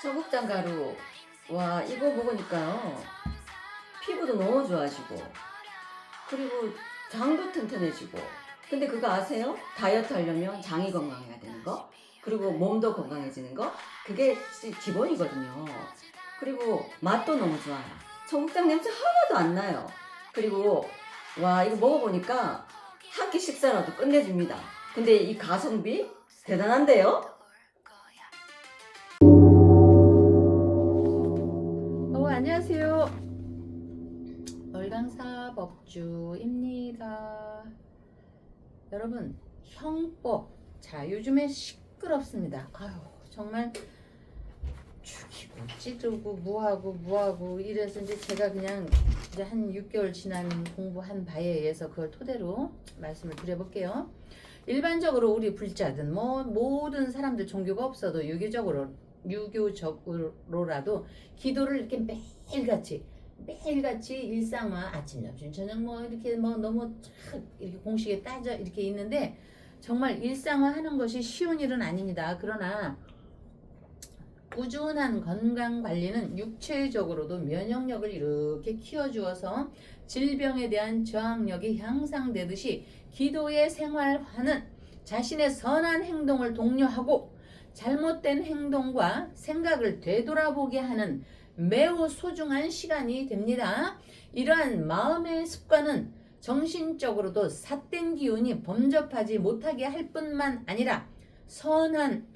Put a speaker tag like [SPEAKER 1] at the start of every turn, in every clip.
[SPEAKER 1] 청국장 가루. 와, 이거 먹으니까요. 피부도 너무 좋아지고, 그리고 장도 튼튼해지고. 근데 그거 아세요? 다이어트 하려면 장이 건강해야 되는 거, 그리고 몸도 건강해지는 거. 그게 기본이거든요. 그리고 맛도 너무 좋아요. 청국장 냄새 하나도 안 나요. 그리고 와, 이거 먹어보니까 한 끼 식사라도 끝내줍니다. 근데 이 가성비 대단한데요?
[SPEAKER 2] 안녕하세요. 월강사 법주입니다. 여러분, 형법. 자, 요즘에 시끄럽습니다. 아유, 정말 죽이고 찌르고 뭐하고 이래서 이제 제가 그냥 이제 한 6개월 지난 공부한 바에 의해서 그걸 토대로 말씀을 드려볼게요. 일반적으로 우리 불자든 모든 사람들 종교가 없어도 유교적으로라도 기도를 이렇게 매일같이 일상화 아침, 점심, 저녁 이렇게 너무 이렇게 공식에 따져 이렇게 있는데 정말 일상화하는 것이 쉬운 일은 아닙니다. 그러나 꾸준한 건강 관리는 육체적으로도 면역력을 이렇게 키워주어서 질병에 대한 저항력이 향상되듯이 기도의 생활화는 자신의 선한 행동을 독려하고 잘못된 행동과 생각을 되돌아보게 하는 매우 소중한 시간이 됩니다. 이러한 마음의 습관은 정신적으로도 삿된 기운이 범접하지 못하게 할 뿐만 아니라 선한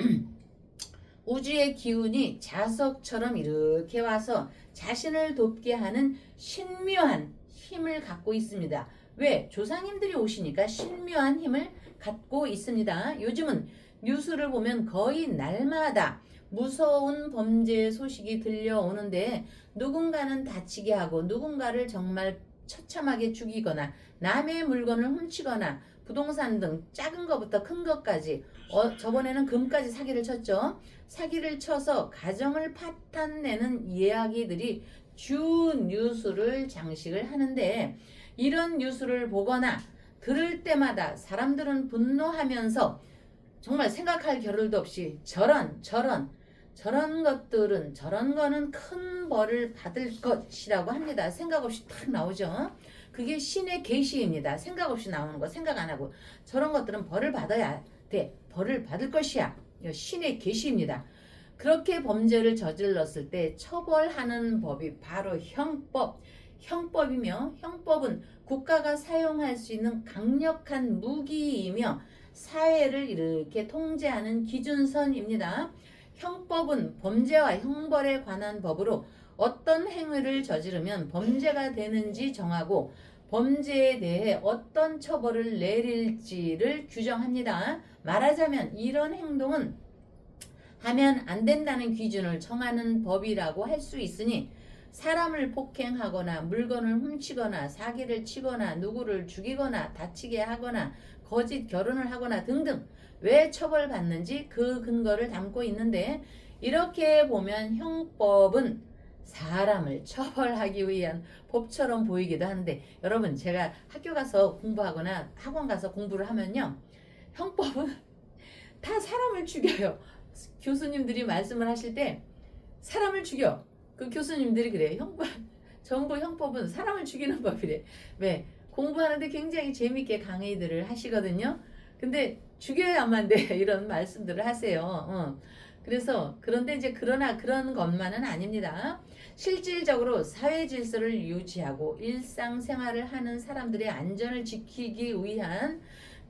[SPEAKER 2] 우주의 기운이 자석처럼 이렇게 와서 자신을 돕게 하는 신묘한 힘을 갖고 있습니다. 왜? 조상님들이 오시니까 신묘한 힘을 갖고 있습니다. 요즘은 뉴스를 보면 거의 날마다 무서운 범죄 소식이 들려오는데 누군가는 다치게 하고 누군가를 정말 처참하게 죽이거나 남의 물건을 훔치거나 부동산 등 작은 것부터 큰 것까지 저번에는 금까지 사기를 쳤죠. 사기를 쳐서 가정을 파탄내는 이야기들이 주 뉴스를 장식을 하는데 이런 뉴스를 보거나 들을 때마다 사람들은 분노하면서 정말 생각할 겨를도 없이 저런 거는 큰 벌을 받을 것이라고 합니다. 생각 없이 탁 나오죠. 그게 신의 계시입니다. 생각 없이 나오는 거 생각 안 하고 저런 것들은 벌을 받아야 돼. 벌을 받을 것이야. 신의 계시입니다. 그렇게 범죄를 저질렀을 때 처벌하는 법이 바로 형법이며 형법은 국가가 사용할 수 있는 강력한 무기이며 사회를 이렇게 통제하는 기준선입니다. 형법은 범죄와 형벌에 관한 법으로 어떤 행위를 저지르면 범죄가 되는지 정하고 범죄에 대해 어떤 처벌을 내릴지를 규정합니다. 말하자면 이런 행동은 하면 안 된다는 기준을 정하는 법이라고 할 수 있으니 사람을 폭행하거나 물건을 훔치거나 사기를 치거나 누구를 죽이거나 다치게 하거나 거짓 결혼을 하거나 등등 왜 처벌받는지 그 근거를 담고 있는데 이렇게 보면 형법은 사람을 처벌하기 위한 법처럼 보이기도 하는데 여러분 제가 학교 가서 공부하거나 학원 가서 공부를 하면요 형법은 다 사람을 죽여요. 교수님들이 말씀을 하실 때 사람을 죽여. 그 교수님들이 그래. 전부 형법은 사람을 죽이는 법이래. 왜? 공부하는데 굉장히 재밌게 강의들을 하시거든요. 근데 죽여야만 돼. 이런 말씀들을 하세요. 그런데 이제 그러나 그런 것만은 아닙니다. 실질적으로 사회 질서를 유지하고 일상생활을 하는 사람들의 안전을 지키기 위한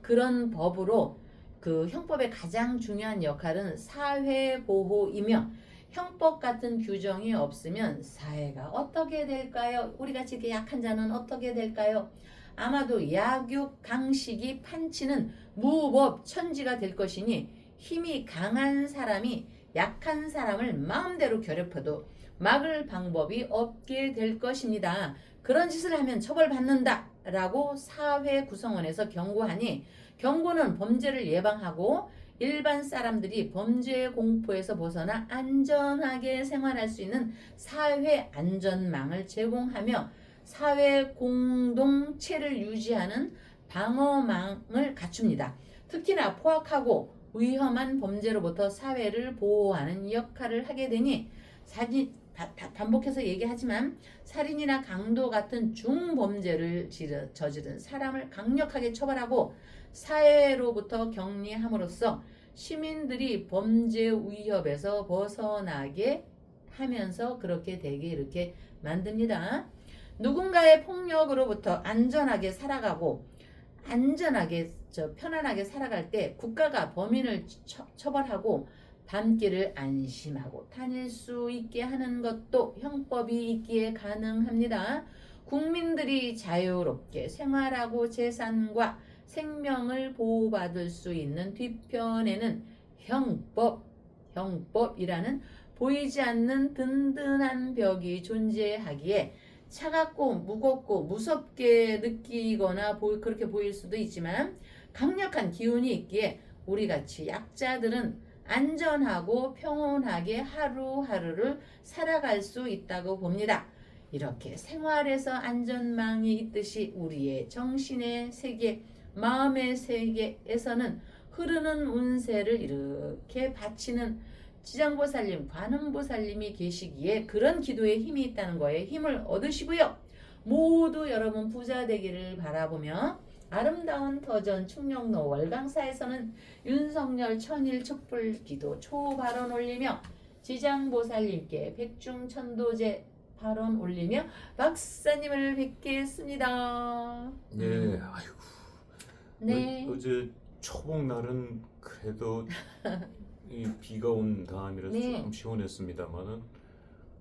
[SPEAKER 2] 그런 법으로 그 형법의 가장 중요한 역할은 사회보호이며 형법 같은 규정이 없으면 사회가 어떻게 될까요? 우리같이 이렇게 약한 자는 어떻게 될까요? 아마도 약육 강식이 판치는 무법천지가 될 것이니 힘이 강한 사람이 약한 사람을 마음대로 괴롭혀도 막을 방법이 없게 될 것입니다. 그런 짓을 하면 처벌받는다 라고 사회 구성원에서 경고하니 경고는 범죄를 예방하고 일반 사람들이 범죄 공포에서 벗어나 안전하게 생활할 수 있는 사회 안전망을 제공하며 사회 공동체를 유지하는 방어망을 갖춥니다. 특히나 포악하고 위험한 범죄로부터 사회를 보호하는 역할을 하게 되니 반복해서 얘기하지만 살인이나 강도 같은 중범죄를 저지른 사람을 강력하게 처벌하고 사회로부터 격리함으로써 시민들이 범죄 위협에서 벗어나게 하면서 그렇게 되게 이렇게 만듭니다. 누군가의 폭력으로부터 안전하게 살아가고 안전하게 편안하게 살아갈 때 국가가 범인을 처벌하고 밤길을 안심하고 다닐 수 있게 하는 것도 형법이 있기에 가능합니다. 국민들이 자유롭게 생활하고 재산과 생명을 보호받을 수 있는 뒤편에는 형법이라는 보이지 않는 든든한 벽이 존재하기에 차갑고 무겁고 무섭게 느끼거나 그렇게 보일 수도 있지만 강력한 기운이 있기에 우리같이 약자들은 안전하고 평온하게 하루하루를 살아갈 수 있다고 봅니다. 이렇게 생활에서 안전망이 있듯이 우리의 정신의 세계, 마음의 세계에서는 흐르는 운세를 이렇게 바치는 지장보살님, 관음보살님이 계시기에 그런 기도에 힘이 있다는 거에 힘을 얻으시고요. 모두 여러분 부자 되기를 바라보며 아름다운 터전 충령로 월강사에서는 윤석열 천일 촛불 기도 초발언 올리며 지장보살님께 백중천도제 발언 올리며 박사님을 뵙겠습니다.
[SPEAKER 3] 네, 아이고.
[SPEAKER 2] 네.
[SPEAKER 3] 어제 초복 날은 그래도 이 비가 온 다음이라서
[SPEAKER 2] 네.
[SPEAKER 3] 좀 시원했습니다만은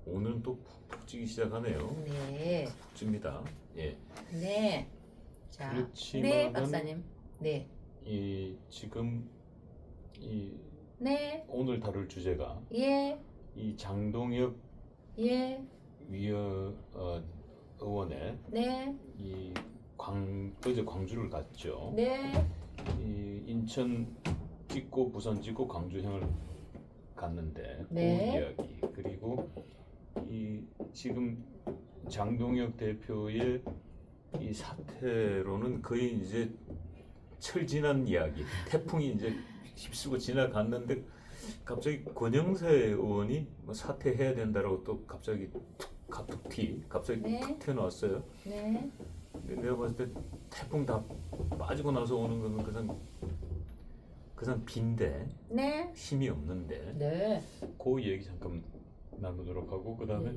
[SPEAKER 3] 오늘은 또 푹푹 찌기 시작하네요.
[SPEAKER 2] 네.
[SPEAKER 3] 푹 찝니다. 예.
[SPEAKER 2] 네. 자,
[SPEAKER 3] 그렇지만은
[SPEAKER 2] 네, 박사님. 네.
[SPEAKER 3] 이 지금 이
[SPEAKER 2] 네.
[SPEAKER 3] 오늘 다룰 주제가
[SPEAKER 2] 예.
[SPEAKER 3] 이 장동혁
[SPEAKER 2] 예.
[SPEAKER 3] 의원의
[SPEAKER 2] 네.
[SPEAKER 3] 이 어제 광주를 갔죠.
[SPEAKER 2] 네.
[SPEAKER 3] 이 인천 찍고 부산 찍고 광주행을 갔는데
[SPEAKER 2] 네.
[SPEAKER 3] 그 이야기 그리고 이 지금 장동혁 대표의 이 사태로는 거의 이제 철지난 이야기 태풍이 이제 휩쓰고 지나갔는데 갑자기 권영세 의원이 뭐 사퇴해야 된다라고 또 갑자기 갑자기
[SPEAKER 2] 네.
[SPEAKER 3] 툭 튀어나왔어요.
[SPEAKER 2] 네.
[SPEAKER 3] 근데 내가 봤을 때 태풍 다 빠지고 나서 오는 거는 그냥 빈데
[SPEAKER 2] 네.
[SPEAKER 3] 힘이 없는데
[SPEAKER 2] 네.
[SPEAKER 3] 그 얘기 잠깐 나누도록 하고 그 다음에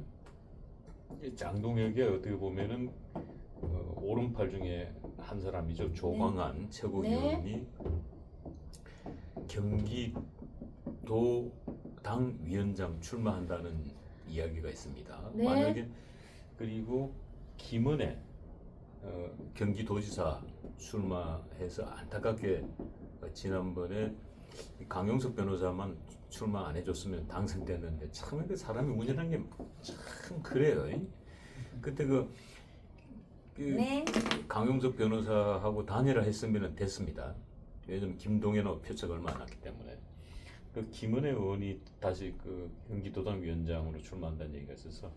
[SPEAKER 3] 장동혁이 어떻게 보면은 오른팔 중에 한 사람이죠. 조광안 최고위원이 경기도 당 위원장 출마한다는 이야기가 있습니다.
[SPEAKER 2] 네.
[SPEAKER 3] 만약에 그리고 김은혜 경기도지사 출마해서 안타깝게 지난번에 강용석 변호사만 출마 안 해줬으면 당선됐는데 참 그 사람이 운전한 게 참 그래요. 그때
[SPEAKER 2] 네.
[SPEAKER 3] 강용석 변호사하고 단일화 했으면 됐습니다. 왜냐면 김동연하고 표차가 얼마 안 났기 때문에. 그 김은혜 의원이 다시 그 경기도당 위원장으로 출마한다는 얘기가 있어서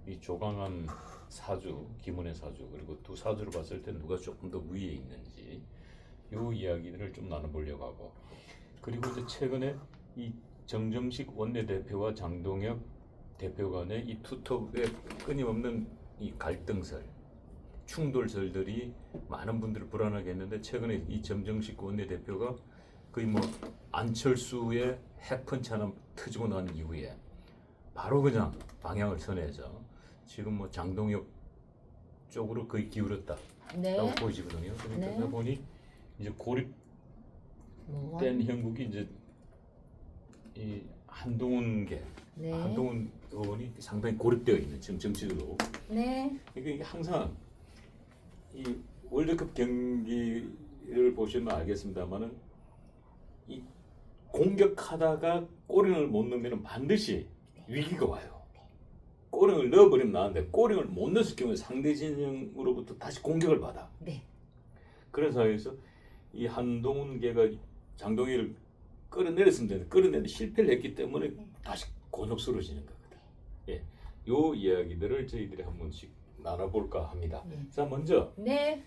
[SPEAKER 3] 이 조강한 사주, 김은혜 사주 그리고 두 사주를 봤을 때 누가 조금 더 위에 있는지 요 이야기들을 좀 나눠보려고 하고 그리고 이제 최근에 이 정점식 원내대표와 장동혁 대표 간의 이 투톱의 끊임없는 이 갈등설, 충돌설들이 많은 분들을 불안하게 했는데 최근에 이 정점식 원내대표가 거의 뭐 안철수의 핵펀치 하나 터지고 난 이후에 바로 그냥 방향을 선회해서 지금 뭐 장동혁 쪽으로 거의 기울었다라고
[SPEAKER 2] 네.
[SPEAKER 3] 보이지거든요. 그러니까
[SPEAKER 2] 네.
[SPEAKER 3] 내가 보니 이제 고립된 형국이 이제 이 한동훈계,
[SPEAKER 2] 네.
[SPEAKER 3] 한동훈 의원이 상당히 고립되어 있는 지금 정치적으로.
[SPEAKER 2] 네.
[SPEAKER 3] 그러니까 이게 항상 이 월드컵 경기를 보시면 알겠습니다만은 이 공격하다가 골을 못 넣으면 반드시 위기가 와요. 골을 넣어버리면 나는데 골을 못 넣었을 경우에 상대 진영으로부터 다시 공격을 받아.
[SPEAKER 2] 네.
[SPEAKER 3] 그런 사이에서 이 한동훈계가 장동희를 끌어내렸으면 되는데 끌어내는데 실패를 했기 때문에 다시 곤혹스러워지는 거거든. 예, 요 이야기들을 저희들이 한 번씩 나눠볼까 합니다.
[SPEAKER 2] 네.
[SPEAKER 3] 자, 먼저
[SPEAKER 2] 네.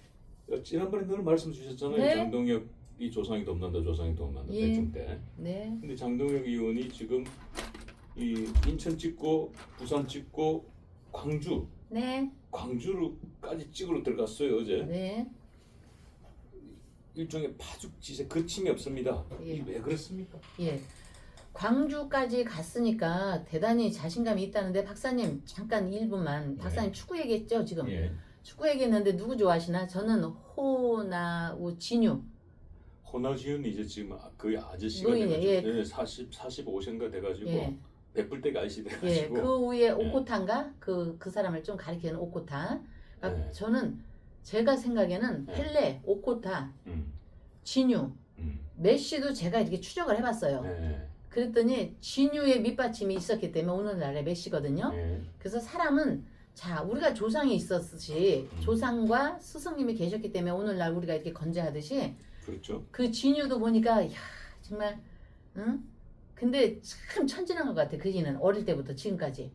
[SPEAKER 3] 지난번에 너는 말씀 주셨잖아요.
[SPEAKER 2] 네.
[SPEAKER 3] 장동혁 이 조상이 돕는다, 조상이 돕는다
[SPEAKER 2] 예.
[SPEAKER 3] 대충 때.
[SPEAKER 2] 네.
[SPEAKER 3] 근데 장동혁 의원이 지금 이 인천 찍고 부산 찍고
[SPEAKER 2] 네.
[SPEAKER 3] 광주로까지 찍으러 들어갔어요 어제.
[SPEAKER 2] 네.
[SPEAKER 3] 일종의 파죽지세 거침이 없습니다.
[SPEAKER 2] 예.
[SPEAKER 3] 이게 왜 그렇습니까?
[SPEAKER 2] 예. 광주까지 갔으니까 대단히 자신감이 있다는데 박사님 잠깐 1분만 박사님 축구 얘기했죠 지금.
[SPEAKER 3] 예.
[SPEAKER 2] 축구 얘기했는데 누구 좋아하시나? 저는 호나우 진유.
[SPEAKER 3] 호나지은 이제 지금 거의 아저씨가
[SPEAKER 2] 노인이에요.
[SPEAKER 3] 돼가지고
[SPEAKER 2] 예.
[SPEAKER 3] 45세인가 돼가지고
[SPEAKER 2] 예.
[SPEAKER 3] 베풀 때가 아저씨
[SPEAKER 2] 예.
[SPEAKER 3] 돼가지고.
[SPEAKER 2] 그 위에 오코타인가? 그 사람을 좀 가리키는 오코타. 그러니까
[SPEAKER 3] 네.
[SPEAKER 2] 저는 제가 생각에는
[SPEAKER 3] 네.
[SPEAKER 2] 펠레, 오코타,
[SPEAKER 3] 음,
[SPEAKER 2] 진유,
[SPEAKER 3] 음,
[SPEAKER 2] 메시도 제가 이렇게 추적을 해봤어요.
[SPEAKER 3] 네,
[SPEAKER 2] 그랬더니 진유의 밑받침이 있었기 때문에 오늘날의 메시거든요.
[SPEAKER 3] 네.
[SPEAKER 2] 그래서 사람은 자 우리가 조상이 있었듯이
[SPEAKER 3] 음.
[SPEAKER 2] 조상과 스승님이 계셨기 때문에 오늘날 우리가 이렇게 건재하듯이
[SPEAKER 3] 그렇죠.
[SPEAKER 2] 그 진유도 보니까 야 정말 응? 근데 참 천진한 것 같아. 그이는 어릴 때부터 지금까지.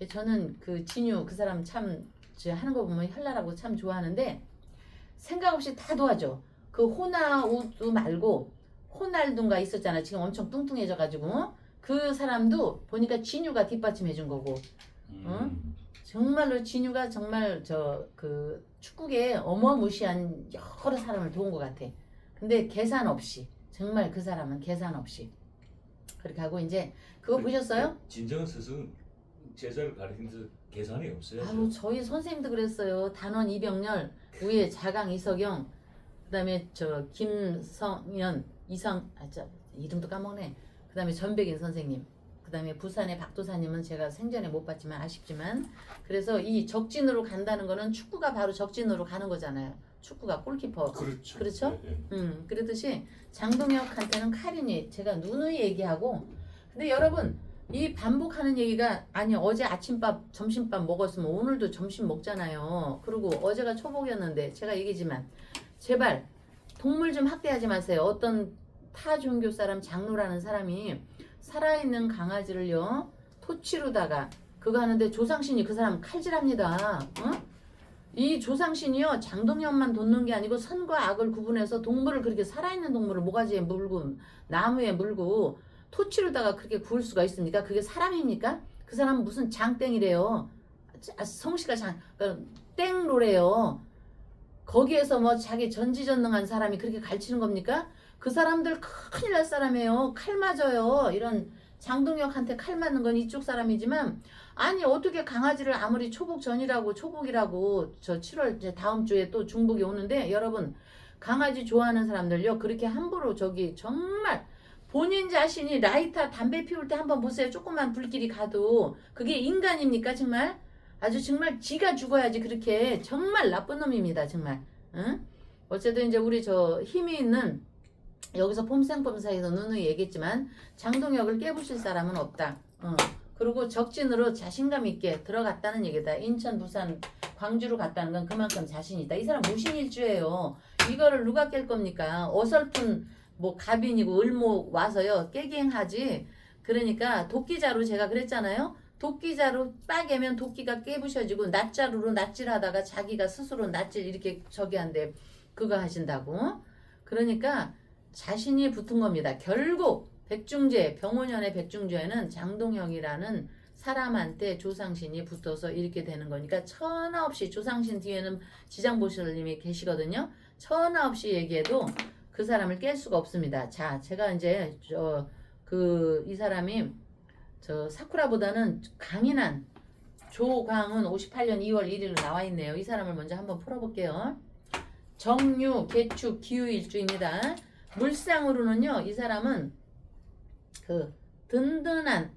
[SPEAKER 2] 저는 그 진유 그 사람 참 하는 거 보면 현란하고 참 좋아하는데 생각 없이 다 도와줘. 그 호나우두 말고 호날두가 있었잖아. 지금 엄청 뚱뚱해져가지고 그 사람도 보니까 진유가 뒷받침해준 거고.
[SPEAKER 3] 음.
[SPEAKER 2] 정말로 진유가 정말 저 그 축구계에 어마무시한 여러 사람을 도운 것 같아. 근데 계산 없이 정말 그 사람은 계산 없이 그렇게 하고 이제 그거 보셨어요?
[SPEAKER 3] 진정한 스승은 제자를 가르치면서 계산이 없어요.
[SPEAKER 2] 아유 저희 선생님도 그랬어요. 단원 이병렬 위에 자강 이석영 그다음에 저 김성현 이성 이름도 까먹네. 그다음에 전백인 선생님 그다음에 부산의 박도사님은 제가 생전에 못 봤지만 아쉽지만 그래서 이 적진으로 간다는 거는 축구가 바로 적진으로 가는 거잖아요. 축구가 골키퍼.
[SPEAKER 3] 그렇죠.
[SPEAKER 2] 그렇죠?
[SPEAKER 3] 네, 네.
[SPEAKER 2] 그러듯이 장동혁한테는 카린이 제가 누누이 얘기하고 근데 여러분 이 반복하는 얘기가 아니 어제 아침밥 점심밥 먹었으면 오늘도 점심 먹잖아요. 그리고 어제가 초복이었는데 제가 얘기지만 제발 동물 좀 학대하지 마세요. 어떤 타 종교 사람 장로라는 사람이 살아있는 강아지를요 토치로다가 그거 하는데 조상신이 그 사람 칼질합니다. 이 조상신이요 장동혁만 돕는 게 아니고 선과 악을 구분해서 동물을 그렇게 살아있는 동물을 모가지에 물고 나무에 물고 토치로다가 그렇게 구울 수가 있습니까? 그게 사람입니까? 그 사람은 무슨 장땡이래요. 성씨가 땡로래요. 거기에서 뭐 자기 전지전능한 사람이 그렇게 가르치는 겁니까? 그 사람들 큰일 날 사람이에요. 칼 맞아요. 이런 장동혁한테 칼 맞는 건 이쪽 사람이지만 아니 어떻게 강아지를 아무리 초복 전이라고 초복이라고 저 7월 이제 다음 주에 또 중복이 오는데 여러분 강아지 좋아하는 사람들요 그렇게 함부로 저기 정말 본인 자신이 라이터 담배 피울 때 한번 보세요. 조그만 불길이 가도 그게 인간입니까 정말? 아주 정말 지가 죽어야지 그렇게 정말 나쁜 놈입니다 정말. 응? 어쨌든 이제 우리 저 힘이 있는 여기서 폼생폼사에서 누누이 얘기했지만 장동혁을 깨부실 사람은 없다. 그리고 적진으로 자신감 있게 들어갔다는 얘기다. 인천, 부산, 광주로 갔다는 건 그만큼 자신 있다. 이 사람 무신일주예요. 이거를 누가 깰 겁니까? 어설픈 뭐 갑인이고 을목 와서요 깨갱하지. 그러니까 도끼자루 제가 그랬잖아요. 도끼자루 빠개면 도끼가 깨부셔지고 낫자루로 낫질하다가 자기가 스스로 낫질 이렇게 저기 한데 그거 하신다고. 그러니까 자신이 붙은 겁니다. 결국 백중제 병원연의 백중제에는 장동혁이라는 사람한테 조상신이 붙어서 이렇게 되는 거니까 천하 없이 조상신 뒤에는 지장보살님이 계시거든요. 천하 없이 얘기해도 그 사람을 깰 수가 없습니다. 자, 제가 이제 이 사람이 저 사쿠라보다는 강인한 조광은 58년 2월 1일로 나와 있네요. 이 사람을 먼저 한번 풀어볼게요. 정유, 개축, 기후일주입니다. 물상으로는요, 이 사람은 그 든든한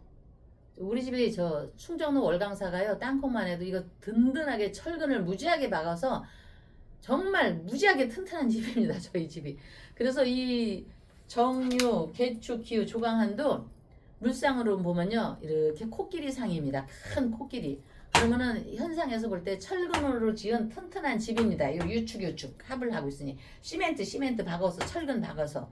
[SPEAKER 2] 우리 집이 저 충정로 월강사가요 땅콩만 해도 이거 든든하게 철근을 무지하게 박아서 정말 무지하게 튼튼한 집입니다. 저희 집이. 그래서 이 정유, 개축, 기후, 조강한도 물상으로 보면요 이렇게 코끼리 상입니다. 큰 코끼리. 그러면은 현상에서 볼 때 철근으로 지은 튼튼한 집입니다. 요 유축 합을 하고 있으니 시멘트 박아서 철근 박아서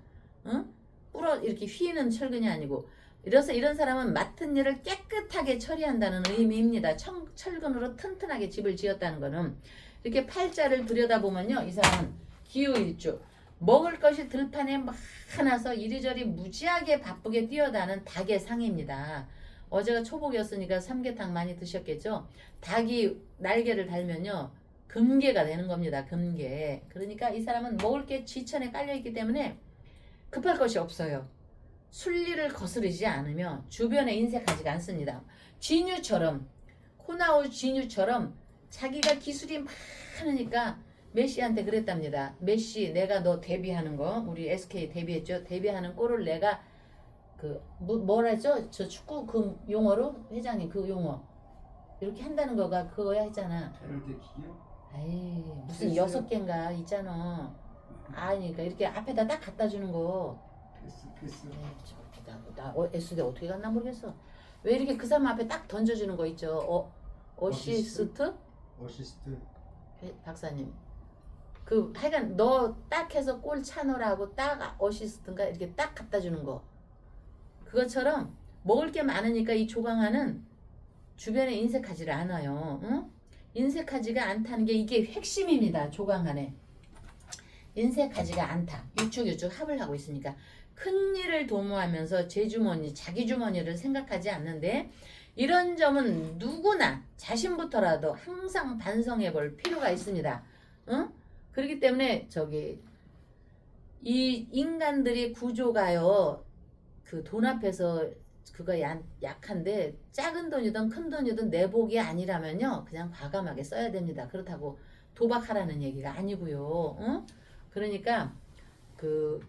[SPEAKER 2] 뿌러 이렇게 휘는 철근이 아니고 이래서 이런 사람은 맡은 일을 깨끗하게 처리한다는 의미입니다. 철근으로 튼튼하게 집을 지었다는 거는 이렇게 팔자를 들여다보면요 이 사람은 기후일주 먹을 것이 들판에 많아서 이리저리 무지하게 바쁘게 뛰어다는 닭의 상입니다. 어제가 초복이었으니까 삼계탕 많이 드셨겠죠? 닭이 날개를 달면요 금괴가 되는 겁니다. 금괴. 그러니까 이 사람은 먹을 게 쥐천에 깔려있기 때문에 급할 것이 없어요. 순리를 거스르지 않으며 주변에 인색하지가 않습니다. 쥐뉴처럼 코나우 쥐뉴처럼 자기가 기술이 많으니까 메시한테 그랬답니다. 메시, 내가 너 데뷔하는 거, 우리 SK 데뷔했죠? 데뷔하는 골을 내가 뭐라죠? 저 축구 그 용어로 회장님 그 용어 이렇게 한다는 거가 그거야 했잖아.
[SPEAKER 4] 페널티킥이요?
[SPEAKER 2] 에이 무슨
[SPEAKER 4] 패스.
[SPEAKER 2] 6개인가 있잖아. 아니 그러니까 이렇게 앞에다 딱 갖다 주는 거.
[SPEAKER 4] 패스.
[SPEAKER 2] 나 S대 어떻게 갔나 모르겠어. 왜 이렇게 그 사람 앞에 딱 던져주는 거 있죠? 어시스트?
[SPEAKER 4] 어시스트.
[SPEAKER 2] 박사님. 그 하여간 너 딱 해서 골 차너라고 딱 어시스트인가 이렇게 딱 갖다 주는 거. 그것처럼 먹을 게 많으니까 이 조강하는 주변에 인색하지를 않아요. 응? 인색하지가 않다는 게 이게 핵심입니다. 조강한에. 인색하지가 않다. 유축유축 합을 하고 있으니까 큰 일을 도모하면서 제 주머니, 자기 주머니를 생각하지 않는데 이런 점은 누구나 자신부터라도 항상 반성해 볼 필요가 있습니다. 응? 그렇기 때문에 이 인간들이 구조가요. 그 돈 앞에서 그거 약한데 작은 돈이든 큰 돈이든 내복이 아니라면요. 그냥 과감하게 써야 됩니다. 그렇다고 도박하라는 얘기가 아니고요. 응? 그러니까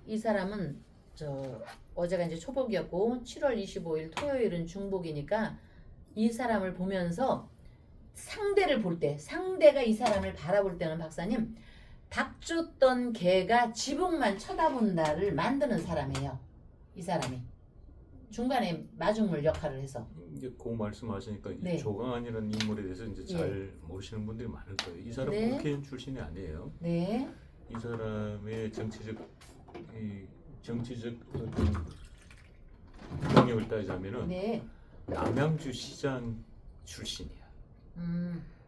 [SPEAKER 2] 이 사람은 어제가 이제 초복이었고 7월 25일 토요일은 중복이니까 이 사람을 보면서 상대를 볼 때 상대가 이 사람을 바라볼 때는 박사님 닭 쫓던 개가 지붕만 쳐다본다를 만드는 사람이에요. 이 사람이 중간에 마중물 역할을 해서
[SPEAKER 3] 이제 그 말씀하시니까 이
[SPEAKER 2] 네.
[SPEAKER 3] 조강한이라는 인물에 대해서 이제 잘 모르시는 분들이 많을 거예요. 이 사람
[SPEAKER 2] 네.
[SPEAKER 3] 국회의원 출신이 아니에요.
[SPEAKER 2] 네.
[SPEAKER 3] 이 사람의 정치적 어떤 경력을 따지자면은
[SPEAKER 2] 네.
[SPEAKER 3] 남양주 시장 출신이야.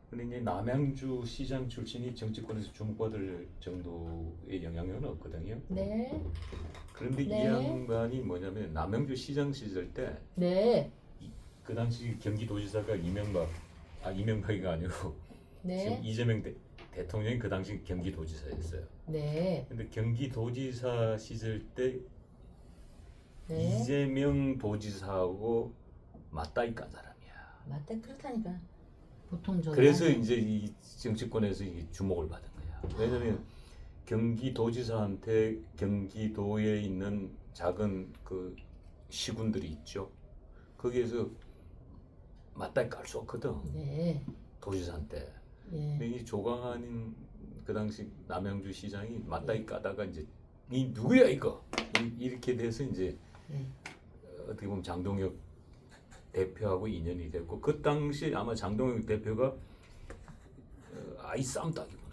[SPEAKER 3] 근데 이제 남양주 시장 출신이 정치권에서 주목받을 정도의 영향력은 없거든요.
[SPEAKER 2] 네.
[SPEAKER 3] 그런데
[SPEAKER 2] 네.
[SPEAKER 3] 이 양반이 뭐냐면 남양주 시장 시절 때 그
[SPEAKER 2] 네.
[SPEAKER 3] 당시 경기도지사가 이명박이가 아니고 지금
[SPEAKER 2] 네.
[SPEAKER 3] 이재명 대통령이 그 당시 경기도지사였어요.
[SPEAKER 2] 네.
[SPEAKER 3] 근데 경기도지사 시절 때
[SPEAKER 2] 네.
[SPEAKER 3] 이재명 도지사하고 맞다이 깐 사람이야.
[SPEAKER 2] 맞다 그렇다니까. 보통
[SPEAKER 3] 그래서 이제 이 정치권에서 이 주목을 받은 거야. 왜냐면 경기도지사한테 경기도에 있는 작은 그 시군들이 있죠. 거기에서 맞다이 깔 수 없거든.
[SPEAKER 2] 네.
[SPEAKER 3] 도지사한테.
[SPEAKER 2] 예.
[SPEAKER 3] 근데 이 조강한 그 당시 남양주 시장이 맞다이 까다가 이제 이 누구야 이거 이렇게 돼서 이제
[SPEAKER 2] 예.
[SPEAKER 3] 어떻게 보면 장동혁 대표하고 인연이 됐고 그 당시 아마 장동혁 대표가 아이 쌈딱이구나.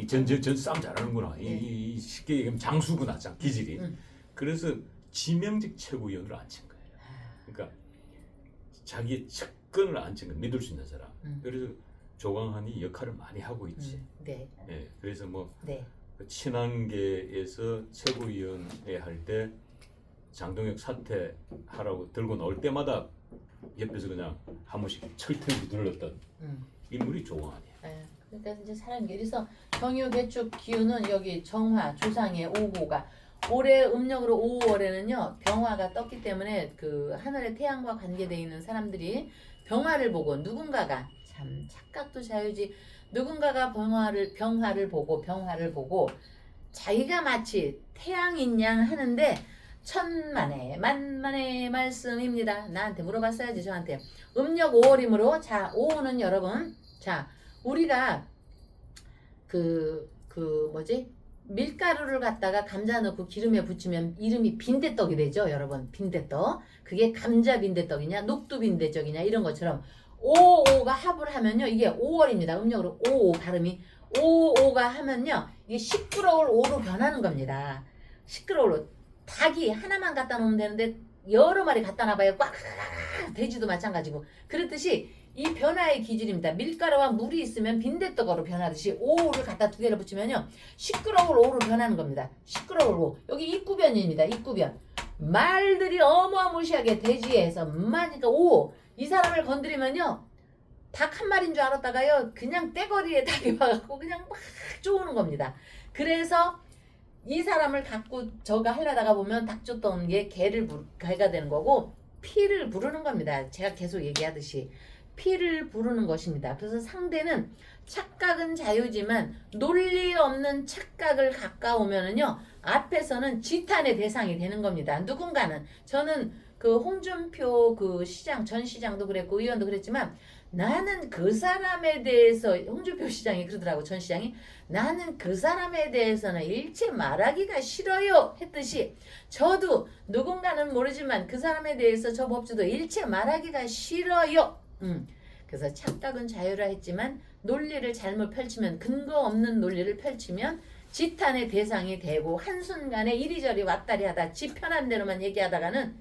[SPEAKER 3] 전 싸움 잘하는구나.
[SPEAKER 2] 네.
[SPEAKER 3] 이 쉽게 얘기하면 장수구나, 기질이. 그래서 지명직 최고위원으로 앉힌 거예요. 그러니까 자기의 측근을 앉힌 거 믿을 수 있는 사람. 그래서 조강한이 역할을 많이 하고 있지.
[SPEAKER 2] 네.
[SPEAKER 3] 예, 그래서 뭐
[SPEAKER 2] 네.
[SPEAKER 3] 친한계에서 최고위원회 할 때 장동혁 사퇴하라고 들고 나올 때마다 옆에서 그냥 한 번씩 철퇴를 들렀던 인물이 조강한이야.
[SPEAKER 2] 예. 그러니까 이제 사람 그래서 경유 개축 기운은 여기 정화 조상의 5호가 올해 음력으로 5월에는요 병화가 떴기 때문에 그 하늘의 태양과 관계되어 있는 사람들이 병화를 보고 누군가가 참 착각도 자유지 누군가가 병화를 보고 자기가 마치 태양인 양 하는데 천만의 만만의 말씀입니다. 나한테 물어봤어야지 저한테. 음력 5월이므로 자 5호는 여러분 자 우리가 밀가루를 갖다가 감자 넣고 기름에 부치면 이름이 빈대떡이 되죠 여러분. 빈대떡 그게 감자 빈대떡이냐 녹두 빈대떡이냐 이런 것처럼 5가 합을 하면요 이게 5월입니다. 음력으로 5 발음이 5가 하면요 이게 시끄러울 5로 변하는 겁니다. 시끄러울 닭이 하나만 갖다 놓으면 되는데 여러 마리 갖다 놔봐요. 꽉 돼지도 마찬가지고. 그렇듯이 이 변화의 기질입니다. 밀가루와 물이 있으면 빈대떡으로 변하듯이 오를 갖다 두 개를 붙이면요 시끄러울 오로 변하는 겁니다. 시끄러울 오. 여기 입구변입니다. 입구변. 말들이 어마무시하게 돼지에서 그러니까 오. 이 사람을 건드리면요 닭 한 마리인 줄 알았다가요 그냥 떼거리에 닭이 와갖고 그냥 막 쪼우는 겁니다. 그래서 이 사람을 갖고 저가 하려다가 보면 닭 쫓던 게 개가 되는 거고 피를 부르는 겁니다. 제가 계속 얘기하듯이 피를 부르는 것입니다. 그래서 상대는 착각은 자유지만 논리 없는 착각을 가까우면은요 앞에서는 지탄의 대상이 되는 겁니다. 누군가는 저는 그 홍준표 그 시장 전 시장도 그랬고 의원도 그랬지만 나는 그 사람에 대해서 홍준표 시장이 그러더라고 전 시장이 나는 그 사람에 대해서는 일체 말하기가 싫어요 했듯이 저도 누군가는 모르지만 그 사람에 대해서 저 법주도 일체 말하기가 싫어요. 그래서 착각은 자유라 했지만 논리를 잘못 펼치면 근거 없는 논리를 펼치면 지탄의 대상이 되고 한순간에 이리저리 왔다리 하다 지 편한 대로만 얘기하다가는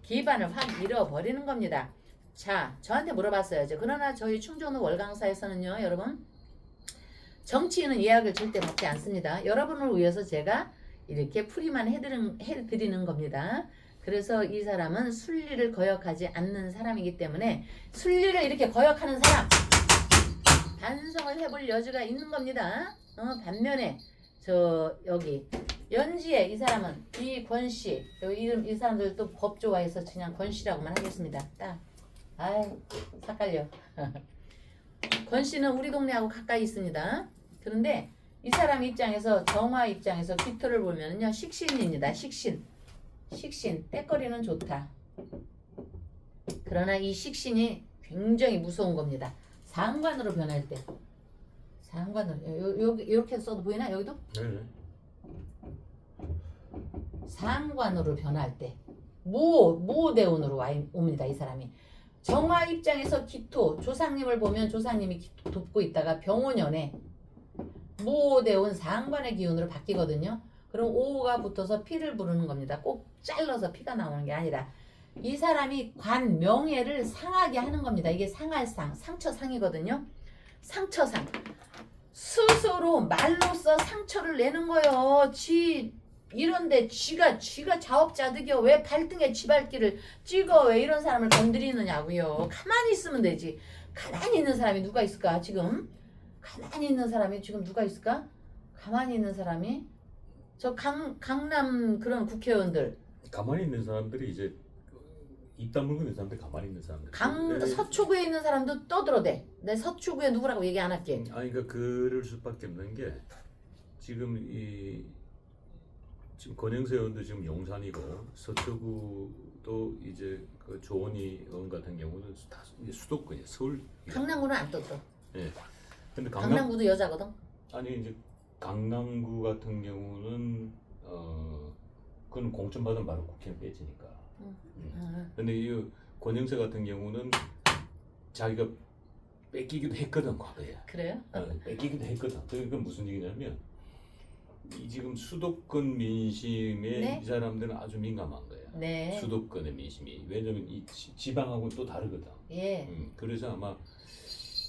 [SPEAKER 2] 기반을 확 잃어버리는 겁니다. 자, 저한테 물어봤어야죠. 그러나 저희 충정로 월강사에서는요, 여러분 정치인은 예약을 절대 받지 않습니다. 여러분을 위해서 제가 이렇게 풀이만 해드리는 겁니다. 그래서 이 사람은 순리를 거역하지 않는 사람이기 때문에 순리를 이렇게 거역하는 사람 반성을 해볼 여지가 있는 겁니다. 반면에 저 여기 연지에 이 사람은 이권씨 여기 이름 이 사람들 또 법 좋아해서 그냥 권씨라고만 하겠습니다. 딱 아이 삭갈려. 권씨는 우리 동네하고 가까이 있습니다. 그런데 이 사람 입장에서 정화 입장에서 귀토를 보면은요 식신입니다. 식신 때거리는 좋다. 그러나 이 식신이 굉장히 무서운 겁니다. 상관으로 변할 때 상관으로 이렇게 써도 보이나 여기도?
[SPEAKER 3] 네.
[SPEAKER 2] 상관으로 변할 때 무대운으로 옵니다. 이 사람이 정화 입장에서 기토 조상님을 보면 조상님이 기토 돕고 있다가 병원연에 무대운 상관의 기운으로 바뀌거든요. 그럼 오가 붙어서 피를 부르는 겁니다. 꼭 잘라서 피가 나오는 게 아니라 이 사람이 관 명예를 상하게 하는 겁니다. 이게 상할상 상처상이거든요. 상처상 스스로 말로써 상처를 내는 거예요. 이런데 쥐가 자업자득이요. 왜 발등에 쥐발길을 찍어? 왜 이런 사람을 건드리느냐고요. 가만히 있으면 되지. 가만히 있는 사람이 누가 있을까 지금? 가만히 있는 사람이 지금 누가 있을까? 가만히 있는 사람이 저 강남 그런 국회의원들
[SPEAKER 3] 가만히 있는 사람들이 이제 입 다물고 있는 사람들 가만히 있는 사람들.
[SPEAKER 2] 서초구에 있는 사람도 떠들어대. 내 서초구에 누구라고 얘기 안 할게.
[SPEAKER 3] 아니 그러니까 그럴 수밖에 없는 게 지금 지금 권영세 의원도 지금 용산이고 서초구도 이제 그 조원희 의원 같은 경우는 다 수도권이에요. 서울.
[SPEAKER 2] 강남구는 안 떠들어.
[SPEAKER 3] 예. 근데
[SPEAKER 2] 강남구도 여자거든.
[SPEAKER 3] 아니 이제 강남구 같은 경우는 그건 공천 받으면 바로 국회는 빼지니까. 근데 이 권영세 같은 경우는 자기가 뺏기기도 했거든 과거에.
[SPEAKER 2] 그래요?
[SPEAKER 3] 뺏기기도 했거든. 그러니까 무슨 얘기냐면 이 지금 수도권 민심에
[SPEAKER 2] 네?
[SPEAKER 3] 이 사람들은 아주 민감한 거야.
[SPEAKER 2] 네.
[SPEAKER 3] 수도권의 민심이 왜냐면 이 지방하고는 또 다르거든.
[SPEAKER 2] 예.
[SPEAKER 3] 그래서 아마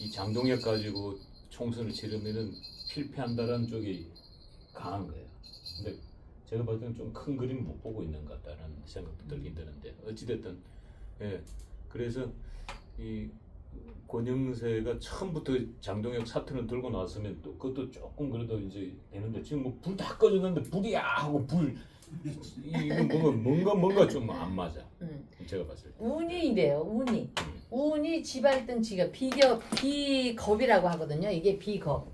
[SPEAKER 3] 이 장동혁 가지고 총선을 치르면은 필패한다라는 쪽이 강한 거예요. 근데 제가 봤을 때는 좀 큰 그림 못 보고 있는 것 같다는 생각도 들긴 드는데 어찌됐든 예 그래서 이 권영세가 처음부터 장동혁 사투는 들고 나왔으면 또 그것도 조금 그래도 이제 되는데 지금 뭐 불 다 꺼졌는데 불이야 하고 이거 뭔가 좀 안 맞아. 제가 봤을 때
[SPEAKER 2] 운이 이래요. 운이 지발등치가 비겁이라고 하거든요. 이게 비겁.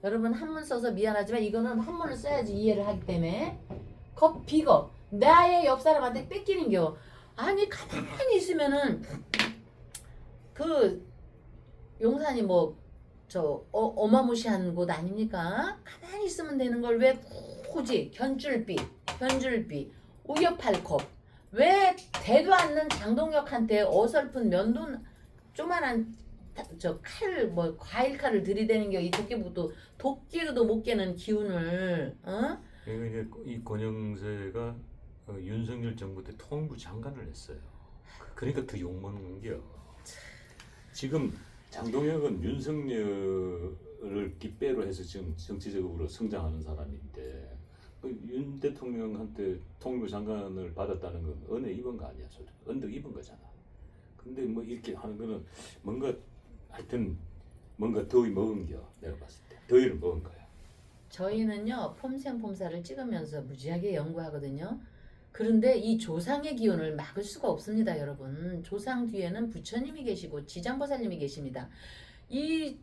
[SPEAKER 2] 여러분 한문 써서 미안하지만 이거는 한문을 써야지 이해를 하기 때문에 비겁 나의 옆 사람한테 뺏기는겨. 아니 가만히 있으면은 그 용산이 뭐 저 어마무시한 곳 아닙니까? 가만히 있으면 되는 걸 왜 굳이 견줄비 우여팔컵 왜 대도 않는 장동혁한테 어설픈 면돈 조만한 저 칼 뭐 과일칼을 들이대는 게 이 도끼로도 못 깨는 기운을
[SPEAKER 3] 그러니까 이제 이 권영세가 윤석열 정부 때 통일부 장관을 했어요. 그러니까 더 욕먹는 게요. 지금 장동혁은 윤석열을 깃배로 해서 지금 정치적으로 성장하는 사람인데 윤 대통령한테 통일부 장관을 받았다는 건 은혜 입은 거 아니야? 언덕 입은 거잖아. 근데 뭐 이렇게 하는 거는 뭔가 하여튼 뭔가 더위 먹은겨. 내가 봤을 때 더위를 먹은 거야.
[SPEAKER 2] 저희는요 폼생폼사를 찍으면서 무지하게 연구하거든요. 그런데 이 조상의 기운을 막을 수가 없습니다, 여러분. 조상 뒤에는 부처님이 계시고 지장보살님이 계십니다. 이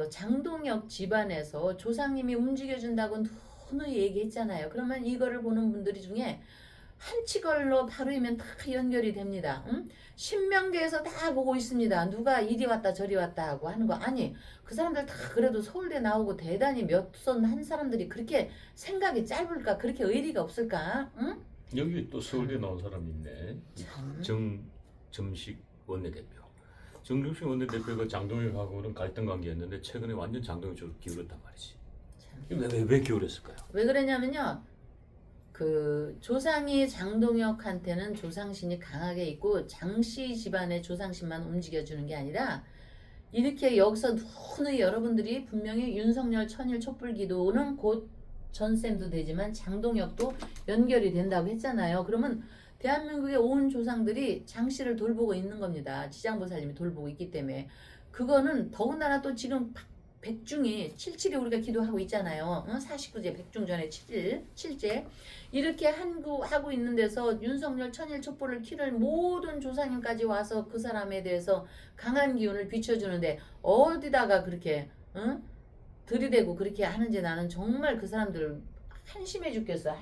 [SPEAKER 2] 장동혁 집안에서 조상님이 움직여준다고 누누이 얘기했잖아요. 그러면 이거를 보는 분들이 중에 한치걸로 바로이면 다 연결이 됩니다. 응? 신명계에서 다 보고 있습니다. 누가 이리 왔다 저리 왔다 하고 하는 거 아니. 그 사람들 다 그래도 서울대 나오고 대단히 몇 선 한 사람들이 그렇게 생각이 짧을까? 그렇게 의리가 없을까? 응?
[SPEAKER 3] 여기 또 서울대 나온 사람이 있네. 정점식 원내대표. 정점식 원내대표가 장동혁하고는 갈등 관계였는데 최근에 완전 장동혁 쪽으로 기울었단 말이지. 왜 기울었을까요?
[SPEAKER 2] 왜 그러냐면요. 그 조상이 장동혁한테는 조상신이 강하게 있고 장씨 집안의 조상신만 움직여주는 게 아니라 이렇게 여기서 누누이 여러분들이 분명히 윤석열 천일 촛불기도는 곧 전쌤도 되지만 장동혁도 연결이 된다고 했잖아요. 그러면 대한민국의 온 조상들이 장씨를 돌보고 있는 겁니다. 지장보살님이 돌보고 있기 때문에 그거는 더군다나 또 지금 백중이 7.7이 우리가 기도하고 있잖아요. 49제 백중 전에 7제 이렇게 하고 있는 데서 윤석열 천일 촛불을 키를 모든 조상님까지 와서 그 사람에 대해서 강한 기운을 비춰주는데 어디다가 그렇게 들이대고 그렇게 하는지 나는 정말 그 사람들 한심해 죽겠어.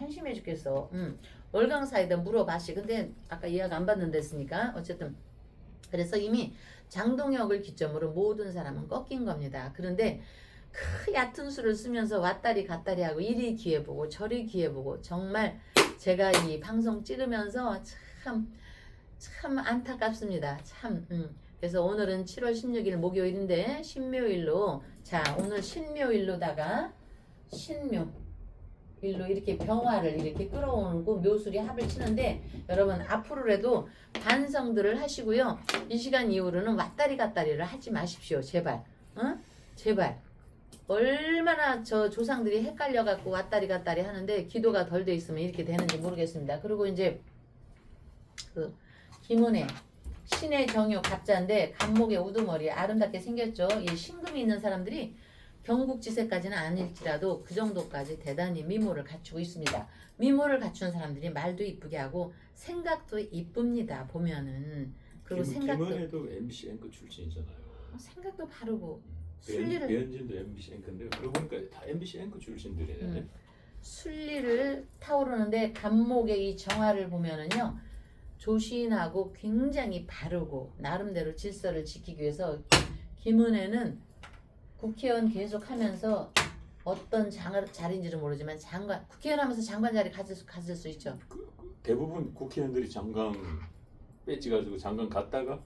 [SPEAKER 2] 월강사에다 물어봤시. 근데 아까 이야기 안 받는 데으니까 어쨌든 그래서 이미 장동혁을 기점으로 모든 사람은 꺾인 겁니다. 그런데 그 얕은 수를 쓰면서 왔다리 갔다리 하고 이리 기회 보고 저리 기회 보고 정말 제가 이 방송 찍으면서 참 안타깝습니다. 그래서 오늘은 7월 16일 목요일인데 신묘일로 자 오늘 신묘일로다가 일로 이렇게 병화를 이렇게 끌어오고 묘술이 합을 치는데 여러분 앞으로라도 반성들을 하시고요. 이 시간 이후로는 왔다리 갔다리를 하지 마십시오. 제발. 제발. 얼마나 저 조상들이 헷갈려 갖고 왔다리 갔다리 하는데 기도가 덜 돼 있으면 이렇게 되는지 모르겠습니다. 그리고 이제 그 김은혜 신의 정유 갑자인데 간목에 우두머리 아름답게 생겼죠. 이 신금이 있는 사람들이 경국지세까지는 아닐지라도 그 정도까지 대단히 미모를 갖추고 있습니다. 미모를 갖춘 사람들이 말도 이쁘게 하고 생각도 이쁩니다. 보면은 그리고 생각도
[SPEAKER 3] 김은혜도 MBC 앵커 출신이잖아요.
[SPEAKER 2] 생각도 바르고 순리를
[SPEAKER 3] 배현진도 MBC 앵커인데 그러고 보니까 다 MBC 앵커 출신들이네.
[SPEAKER 2] 순리를 타오르는데 간목의 이 정화를 보면은요 조신하고 굉장히 바르고 나름대로 질서를 지키기 위해서 김은혜는 국회의원 계속 하면서 어떤 자리인지는 모르지만 장관 국회의원 하면서 장관 자리 가질 수 있죠.
[SPEAKER 3] 대부분 국회의원들이 장관 배지 가지고 장관 갔다가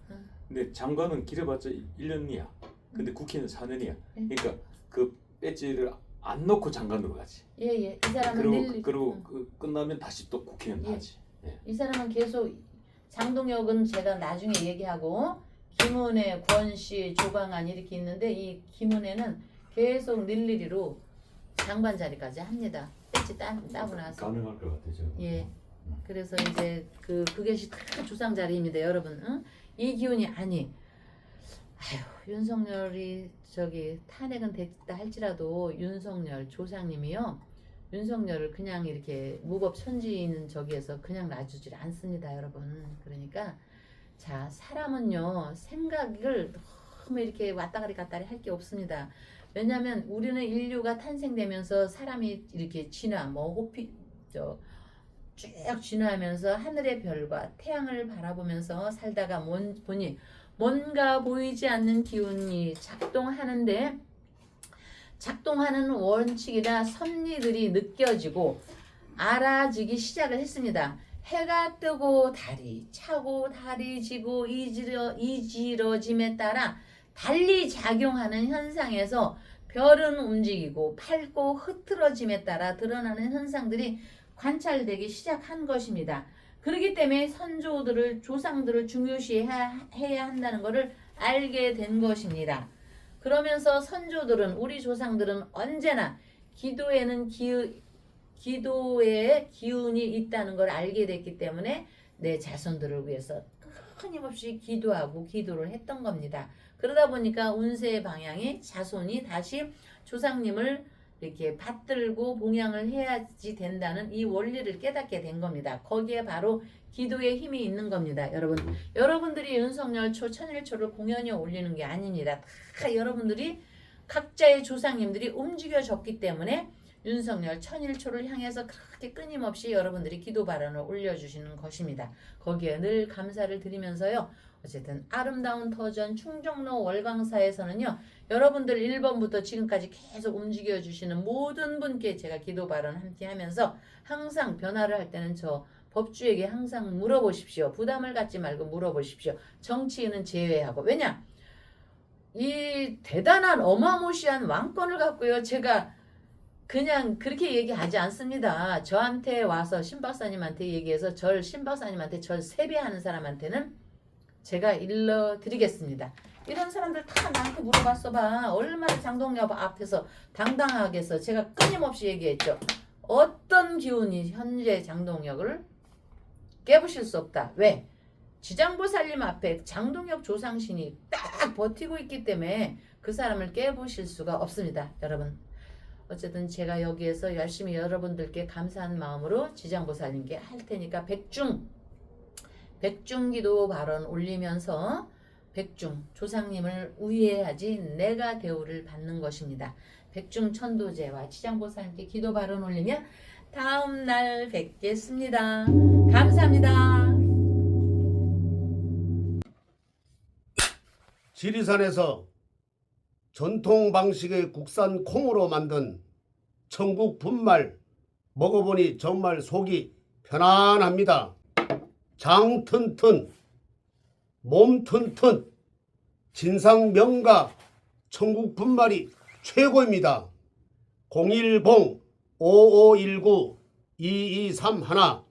[SPEAKER 3] 근데 장관은 길어봤자 1년이야. 근데 국회의원 4년이야. 그러니까 그 배지를 안 놓고 장관으로 가지.
[SPEAKER 2] 이 사람은
[SPEAKER 3] 그리고 끝나면 다시 또 국회의원 하지.
[SPEAKER 2] 이 사람은 계속 장동혁은 제가 나중에 얘기하고 김은혜, 권씨, 조광안 이렇게 있는데 이 김은혜는 계속 늘리리로 장관 자리까지 합니다. 배지 따고 나서.
[SPEAKER 3] 가능할 것 같아요.
[SPEAKER 2] 예. 그래서 이제 그것이 다 조상 자리입니다, 여러분. 이 기운이 아니. 윤석열이 탄핵은 됐다 할지라도 윤석열 조상님이요. 윤석열을 그냥 이렇게 무법천지인 저기에서 그냥 놔주질 않습니다, 여러분. 그러니까 자 사람은요 생각을 너무 이렇게 왔다가리 갔다리 할 게 없습니다. 왜냐하면 우리는 인류가 탄생되면서 사람이 이렇게 쭉 진화하면서 하늘의 별과 태양을 바라보면서 살다가 보니 뭔가 보이지 않는 기운이 작동하는데 작동하는 원칙이나 섭리들이 느껴지고 알아지기 시작을 했습니다. 해가 뜨고 달이 차고 달이 지고 이지러짐에 따라 달리 작용하는 현상에서 별은 움직이고 밝고 흐트러짐에 따라 드러나는 현상들이 관찰되기 시작한 것입니다. 그렇기 때문에 선조들을 조상들을 중요시해야 한다는 것을 알게 된 것입니다. 그러면서 선조들은 우리 조상들은 언제나 기도에는 기도의 기운이 있다는 걸 알게 됐기 때문에 내 자손들을 위해서 끊임없이 기도하고 기도를 했던 겁니다. 그러다 보니까 운세의 방향이 자손이 다시 조상님을 이렇게 받들고 봉양을 해야지 된다는 이 원리를 깨닫게 된 겁니다. 거기에 바로 기도의 힘이 있는 겁니다. 여러분들이 윤석열초, 천일초를 공연히 올리는 게 아닙니다. 다 여러분들이 각자의 조상님들이 움직여졌기 때문에 윤석열 천일초를 향해서 그렇게 끊임없이 여러분들이 기도 발언을 올려주시는 것입니다. 거기에 늘 감사를 드리면서요. 어쨌든 아름다운 터전 충정로 월광사에서는요. 여러분들 1번부터 지금까지 계속 움직여주시는 모든 분께 제가 기도 발언 함께 하면서 항상 변화를 할 때는 저 법주에게 항상 물어보십시오. 부담을 갖지 말고 물어보십시오. 정치인은 제외하고. 왜냐? 이 대단한 어마무시한 왕권을 갖고요. 제가 그냥 그렇게 얘기하지 않습니다. 저한테 와서 신박사님한테 얘기해서 신박사님한테 절 세배하는 사람한테는 제가 일러드리겠습니다. 이런 사람들 다 나한테 물어봤어 봐. 얼마나 장동엽 앞에서 당당하게 해서 제가 끊임없이 얘기했죠. 어떤 기운이 현재 장동혁을 깨부실 수 없다. 왜? 지장보살님 앞에 장동혁 조상신이 딱 버티고 있기 때문에 그 사람을 깨부실 수가 없습니다. 여러분. 어쨌든 제가 여기에서 열심히 여러분들께 감사한 마음으로 지장보살님께 할 테니까 백중기도 발언 올리면서 백중 조상님을 우애해야지 내가 대우를 받는 것입니다. 백중천도제와 지장보살님께 기도 발언 올리면 다음 날 뵙겠습니다. 감사합니다.
[SPEAKER 5] 지리산에서 전통 방식의 국산 콩으로 만든 천국 분말 먹어보니 정말 속이 편안합니다. 장 튼튼, 몸 튼튼, 진상 명가 천국 분말이 최고입니다. 010-5519-2231